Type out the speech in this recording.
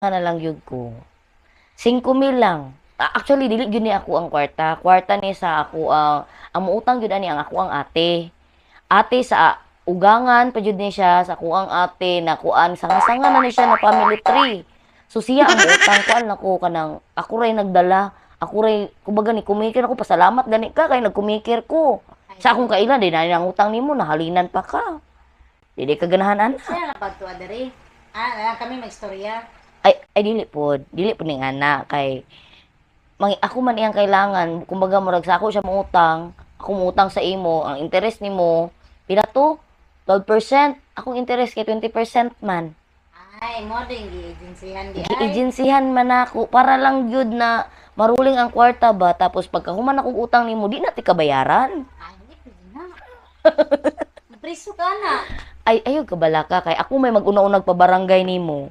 na lang yun ko. 5,000 lang. Actually, dili yun ni ako ang kwarta. Kwarta ni sa ako ang muutang yun ani ang ako ang ate. Ate sa ugangan pa jud ni siya sa ako ang ate na kuan sanga-sanga na ni siya na family tree. So siya ang muutang kuan nako kanang ako ray nagdala. Ako ray kumbaga ni kumikir ako pasalamat gani ka kay nagkumikir ko. Sa akong kailan di na ang utang nimo nahalinan pa ka. Dili ka ganahan ana. Siya na pagtuwa diri. Kami may istorya. Ay dili po ning ana kay ako man iyang kailangan kumbaga murag sa ako siya muutang ako muutang sa imo ang interest nimo pila to 12% akong interest kay 20% man Ay, mo din gi-agencyhan di ay. giijensihan man ako para lang gyud na maruling ang kwarta ba tapos pagkahuman akong utang nimo di na ti kabayaran Ay, hindi pwede na. Priso ka na. ay ayo kabala ka kay ako may mag-una-unag pa barangay nimo